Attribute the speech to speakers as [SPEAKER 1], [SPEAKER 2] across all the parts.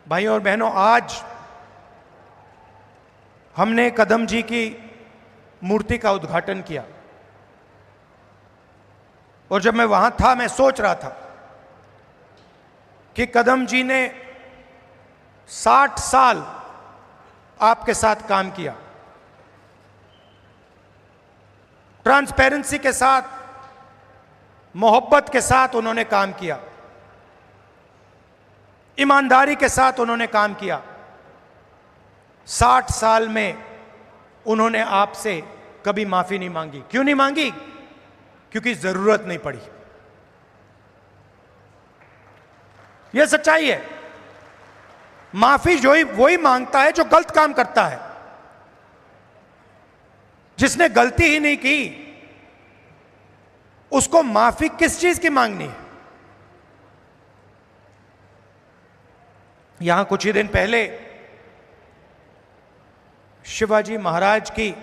[SPEAKER 1] भाइयों और बहनों, आज हमने कदम जी की मूर्ति का उद्घाटन किया और जब मैं वहां था मैं सोच रहा था कि कदम जी ने 60 साल आपके साथ काम किया, ट्रांसपेरेंसी के साथ, मोहब्बत के साथ उन्होंने काम किया, ईमानदारी के साथ उन्होंने काम किया। 60 साल में उन्होंने आपसे कभी माफी नहीं मांगी। क्यों नहीं मांगी? क्योंकि जरूरत नहीं पड़ी। यह सच्चाई है। माफी वही मांगता है जो गलत काम करता है। जिसने गलती ही नहीं की उसको माफी किस चीज की मांगनी है? यहां कुछ ही दिन पहले शिवाजी महाराज की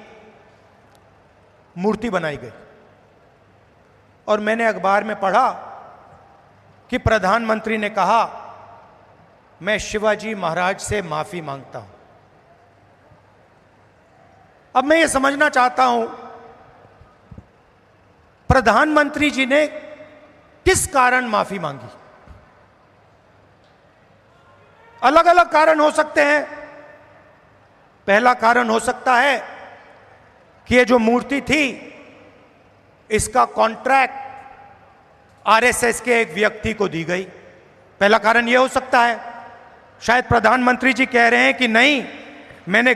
[SPEAKER 1] मूर्ति बनाई गई और मैंने अखबार में पढ़ा कि प्रधानमंत्री ने कहा, मैं शिवाजी महाराज से माफी मांगता हूं। अब मैं ये समझना चाहता हूं, प्रधानमंत्री जी ने किस कारण माफी मांगी? अलग अलग कारण हो सकते हैं। पहला कारण हो सकता है कि ये जो मूर्ति थी इसका कॉन्ट्रैक्ट आरएसएस के एक व्यक्ति को दी गई। पहला कारण यह हो सकता है। शायद प्रधानमंत्री जी कह रहे हैं कि नहीं, मैंने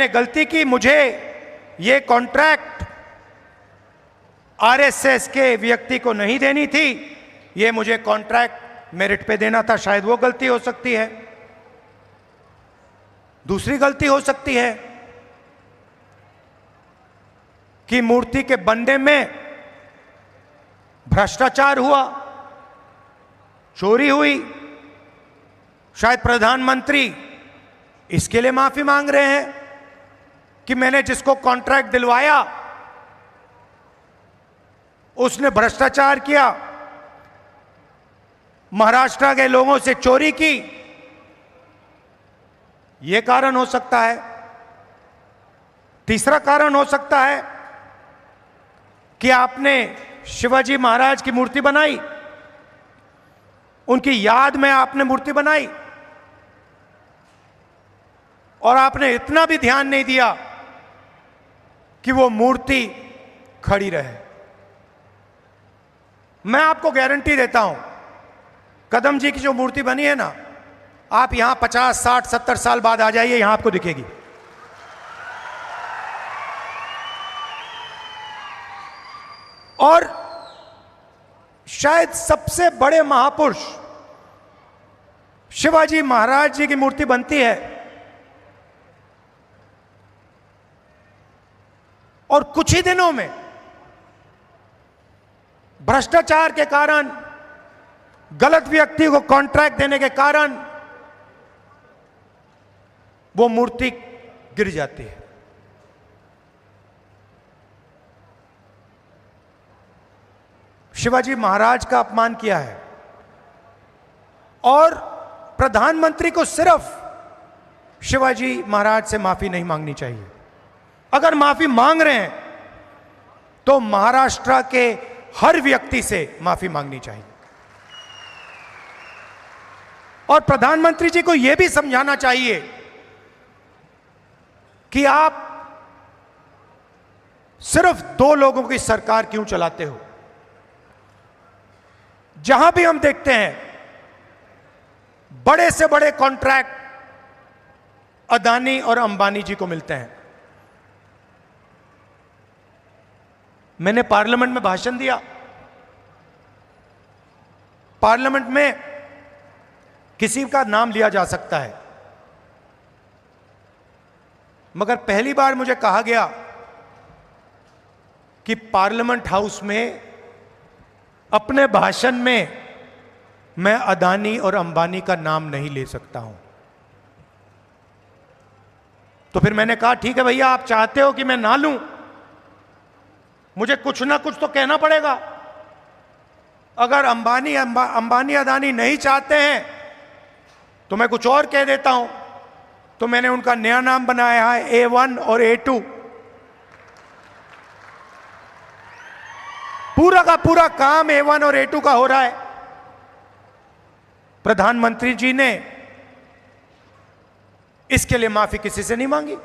[SPEAKER 1] गलती की, मुझे ये कॉन्ट्रैक्ट आरएसएस के व्यक्ति को नहीं देनी थी, ये मुझे कॉन्ट्रैक्ट मेरिट पे देना था। शायद वो गलती हो सकती है। दूसरी गलती हो सकती है कि मूर्ति के बनने में भ्रष्टाचार हुआ, चोरी हुई। शायद प्रधानमंत्री इसके लिए माफी मांग रहे हैं कि मैंने जिसको कॉन्ट्रैक्ट दिलवाया उसने भ्रष्टाचार किया, महाराष्ट्र के लोगों से चोरी की। यह कारण हो सकता है। तीसरा कारण हो सकता है कि आपने शिवाजी महाराज की मूर्ति बनाई, उनकी याद में आपने मूर्ति बनाई और आपने इतना भी ध्यान नहीं दिया कि वो मूर्ति खड़ी रहे। मैं आपको गारंटी देता हूं, कदम जी की जो मूर्ति बनी है ना, आप यहां 50, 60, 70 साल बाद आ जाइए, यहां आपको दिखेगी। और शायद सबसे बड़े महापुरुष शिवाजी महाराज जी की मूर्ति बनती है और कुछ ही दिनों में भ्रष्टाचार के कारण, गलत व्यक्ति को कॉन्ट्रैक्ट देने के कारण वो मूर्ति गिर जाती है। शिवाजी महाराज का अपमान किया है और प्रधानमंत्री को सिर्फ शिवाजी महाराज से माफी नहीं मांगनी चाहिए। अगर माफी मांग रहे हैं तो महाराष्ट्र के हर व्यक्ति से माफी मांगनी चाहिए। और प्रधानमंत्री जी को यह भी समझाना चाहिए कि आप सिर्फ 2 लोगों की सरकार क्यों चलाते हो। जहां भी हम देखते हैं बड़े से बड़े कॉन्ट्रैक्ट अदानी और अंबानी जी को मिलते हैं। मैंने पार्लियामेंट में भाषण दिया। पार्लियामेंट में किसी का नाम लिया जा सकता है, मगर पहली बार मुझे कहा गया कि पार्लियामेंट हाउस में अपने भाषण में मैं अदानी और अंबानी का नाम नहीं ले सकता हूं। तो फिर मैंने कहा, ठीक है भैया, आप चाहते हो कि मैं ना लूं, मुझे कुछ ना कुछ तो कहना पड़ेगा। अगर अंबानी अदानी नहीं चाहते हैं तो मैं कुछ और कह देता हूं, तो मैंने उनका नया नाम बनाया है A1 और A2। पूरा का पूरा काम A1 और A2 का हो रहा है। प्रधानमंत्री जी ने इसके लिए माफी किसी से नहीं मांगी।